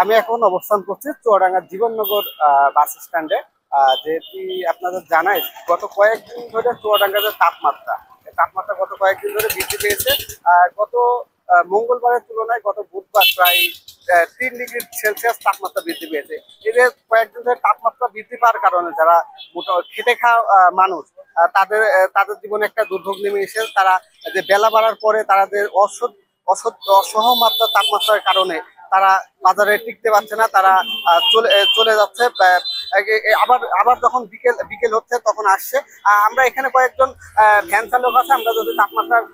আমি এখন অবস্থান করছি চুয়াডাঙ্গার জীবননগর বাস স্ট্যান্ডে। যেটি আপনাদের জানাই গত কয়েকদিন ধরে চুয়াডাঙ্গার যে তাপমাত্রা গত কয়েকদিন ধরে বৃদ্ধি পেয়েছে। গত মঙ্গলবারের তুলনায় গত বুধবার প্রায় 3 ডিগ্রি সেলসিয়াস তাপমাত্রা বৃদ্ধি পেয়েছে। এদের কয়েকদিন ধরে তাপমাত্রা বৃদ্ধি পাওয়ার কারণে যারা খেটে খাওয়া মানুষ, তাদের তাদের জীবনে একটা দুর্ভোগ নেমে এসেছে। তারা যে বেলা বাড়ার পরে তাদের অসহমাত্রা তাপমাত্রার কারণে তারা বাজারে টিকতে পারছে না। তারা চলে চলে যাচ্ছে। আবার আবার যখন বিকেল বিকেল হচ্ছে তখন আসছে। আমরা এখানে কয়েকজন ভ্যান চালক আছে, আমরা যদি তাপমাত্রার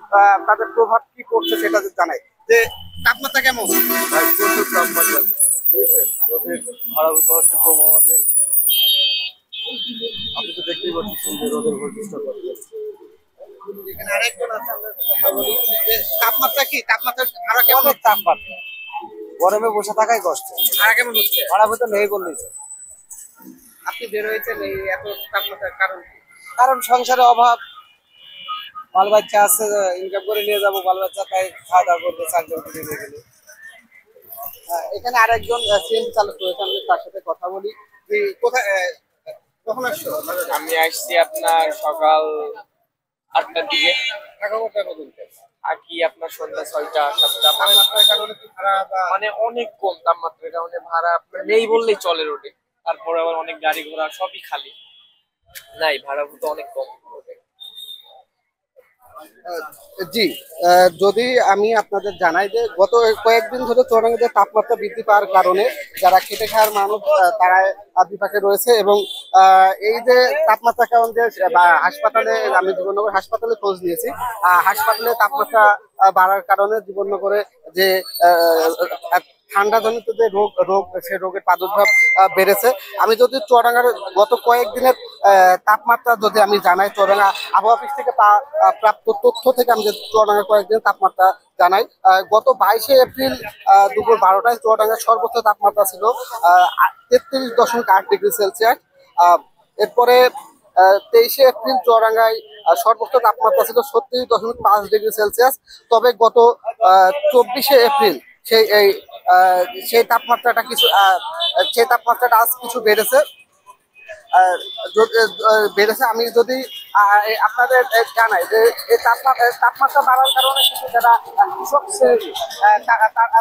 তাদের প্রভাব কি পড়ছে সেটা যদি জানাই। যে তাপমাত্রা কেমন? ভাই প্রচুর তাপমাত্রা বুঝছেন, রোদের ভাড়াভূত হচ্ছে কম আমাদের। আপনি তো দেখতেই পাচ্ছেন যে রোদের বৈশিষ্ট্য করছে। এখানে আরেকজন আছে, আমরা কথা বলি। যে তাপমাত্রা কি, তাপমাত্রা ভাড়া কেমন? তাপমাত্রা গরমে বসে থাকাই কষ্ট। ভাড়া কেমন হচ্ছে? ভাড়াভূত নেই বললেই চলে। আপনি বের হয়েছেন এই এত তাপমাত্রার কারণ কি? কারণ সংসারে অভাব, বাল বাচ্চা আছে, ইনকাম করে নিয়ে যাবো, বাল বাচ্চা তাই খাওয়া দাওয়া করবে, চাকরি করে নিয়ে গেলে। এখানে আরেকজন সিএনজি চালক রয়েছে, আমি তার সাথে কথা বলি। যে কোথায় কখন আসছো? আমি আসছি আপনার সকাল 8টার দিকে। ঢাকা কোথায় পর্যন্ত? থাকি আপনার সন্ধ্যা 6টা 7টা। তাপমাত্রার কারণে কি ভাড়া মানে অনেক কম তাপমাত্রার কারণে ভাড়া আপনার নেই বললেই চলে রোডে। তারপরে আবার অনেক গাড়ি ঘোড়া সবই খালি, নাই ভাড়া তো অনেক কম রোডে। জি, যদি আমি আপনাদের জানাই যে গত কয়েকদিন ধরে চুয়াডাঙ্গাতে তাপমাত্রা বৃদ্ধি পাওয়ার কারণে যারা খেটে খাওয়ার মানুষ তারা বিপাকে রয়েছে। এবং এই যে তাপমাত্রা কারণ যে হাসপাতালে, আমি জীবননগর হাসপাতালে খোঁজ নিয়েছি। হাসপাতালে তাপমাত্রা বাড়ার কারণে জীবননগরে যে ঠান্ডা জনিত যে রোগ সে রোগের প্রাদুর্ভাব বেড়েছে। আমি যদি চুয়াডাঙ্গার গত কয়েকদিনের তাপমাত্রা যদি আমি জানাই, চুয়াডাঙ্গা আবহাওয়া অফিস থেকে প্রাপ্ত তথ্য থেকে আমি যদি চুয়াডাঙ্গার কয়েকদিনের তাপমাত্রা জানাই, গত 22শে এপ্রিল দুপুর 12টায় চুয়াডাঙ্গার সর্বোচ্চ তাপমাত্রা ছিল 33.8 ডিগ্রি সেলসিয়াস। এরপরে 23শে এপ্রিল চুয়াডাঙ্গায় সর্বোচ্চ তাপমাত্রা ছিল 36.5 ডিগ্রি সেলসিয়াস। তবে গত 24শে এপ্রিল সেই তাপমাত্রাটা আজ কিছু বেড়েছে। আমি যদি আপনাদের জানাই যে এই তাপমাত্রা বাড়ার কারণে কিন্তু যারা কৃষক শ্রেণী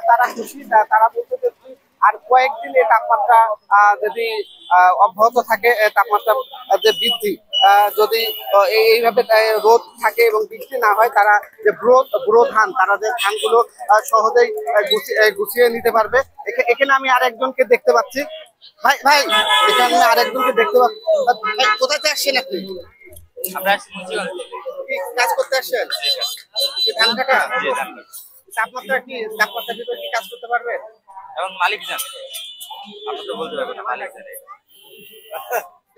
তারা খুশি। তারা বলতে চাচ্ছি আর কয়েকদিন এই তাপমাত্রা যদি অব্যাহত থাকে, তাপমাত্রা যে বৃদ্ধি যদি এইভাবে রোদ থাকে এবং বৃষ্টি না হয়, তারা যে ব্রো ধান, তারা যে ধানগুলো সহজেই গুছিয়ে নিতে পারবে। এখানে আমি আরেকজনকে দেখতে পাচ্ছি। ভাই ভাই এখানে আরেকজনকে দেখতে পাচ্ছি। ভাই, কোথায় থেকে আসছেন আপনি? কি কাজ করতে আসছেন? ধান কাটা? তাপমাত্রা ভিতরে কি কাজ করতে পারবেন? এবং মালিক জানে, আপনি তো বলতে পারবেন না, মালিক জানে।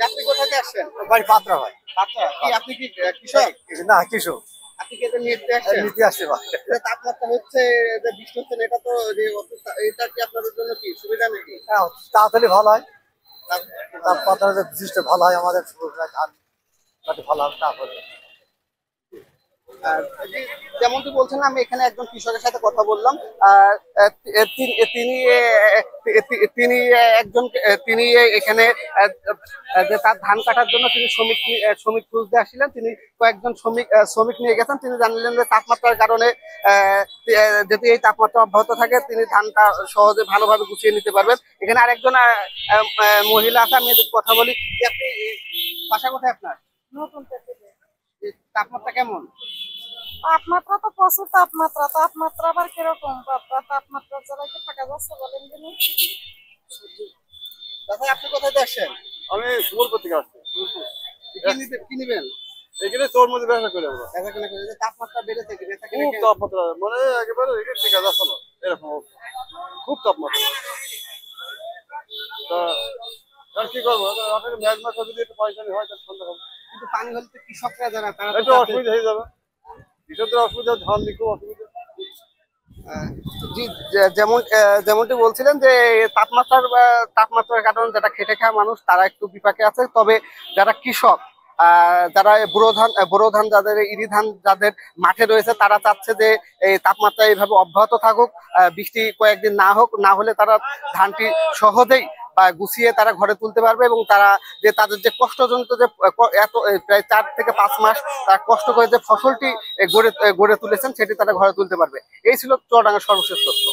আপনি কোথা থেকে আসছেন? বাড়ি পাত্রা হয়। আচ্ছা, আপনি কি কৃষক? না, কৃষক। আপনি কি এটা নিতে আসছেন? নিতে আসছে ভাই। যে তাপমাত্রা হচ্ছে, যে বৃষ্টি হচ্ছে, এটা তো এটা কি আপনাদের জন্য কি সুবিধা নাকি? তাড়াতাড়ি ভালো হয়, তাপমাত্রা বিশিষ্ট ভালো হয়, আমাদের ধান কাটে ভালো হবে। তারপরে যেমনটি বলছেন, আমি এখানে একজন কৃষকের সাথে কথা বললাম। তিনি তিনি একজন তিনি এখানে যে তার ধান কাটার জন্য তিনি শ্রমিক খুঁজতে আসছিলেন। তিনি কয়েকজন শ্রমিক নিয়ে গেছেন। তিনি জানলেন যে তাপমাত্রার কারণে যদি এই তাপমাত্রা অব্যাহত থাকে, তিনি ধানটা সহজে ভালোভাবে গুছিয়ে নিতে পারবেন। এখানে আরেকজন মহিলা আছে, আমি এদের কথা বলি। আপনি বাসা কোথায় আপনার? তাপমাত্রা কেমন? তাপমাত্রা তো প্রচুর তাপমাত্রা। তাপমাত্রা আবার কিরকম? তাপমাত্রা ছাড়া কি থাকা যাচ্ছে বলেন দিন? দাদা, আপনি কোথায় থেকে আসছেন? আমি সুবলপুর থেকে আসছি। কি নিবেন? এখানে তোর মধ্যে ব্যবসা করি আমরা। দেখা কেনা করে যে তাপমাত্রা বেড়েছে, কি বেচা খুব কেনা তাপমাত্রা, মানে একেবারে এটা ঠিক আছে না, এরকম অবস্থা। খুব তাপমাত্রা। তা আর কি করবো, আসলে ম্যাচ ম্যাচ যদি একটু পয়সা হয় তাহলে সন্ধ্যা হবে। কিন্তু পানি হলে তো কৃষকরা জানা, তারা তো একটু অসুবিধা হয়ে যাবে, কৃষকদের অসুবিধা, ধান নিয়ে খুব অসুবিধা। জি, যেমনটি বলছিলেন যে তাপমাত্রার কারণে যারা খেটে খাওয়া মানুষ তারা একটু বিপাকে আছে। তবে যারা কৃষক যারা বোরো ধান যাদের ইরি ধান যাদের মাঠে রয়েছে তারা চাচ্ছে যে এই তাপমাত্রা এইভাবে অব্যাহত থাকুক, বৃষ্টি কয়েকদিন না হোক, না হলে তারা ধানটি সহজেই বা গুছিয়ে তারা ঘরে তুলতে পারবে এবং তারা যে তাদের যে কষ্টজনিত যে এত প্রায় 4 থেকে 5 মাস তারা কষ্ট করে যে ফসলটি গড়ে তুলেছেন সেটি তারা ঘরে তুলতে পারবে। এই ছিল চুয়াডাঙ্গার সর্বশেষ তথ্য।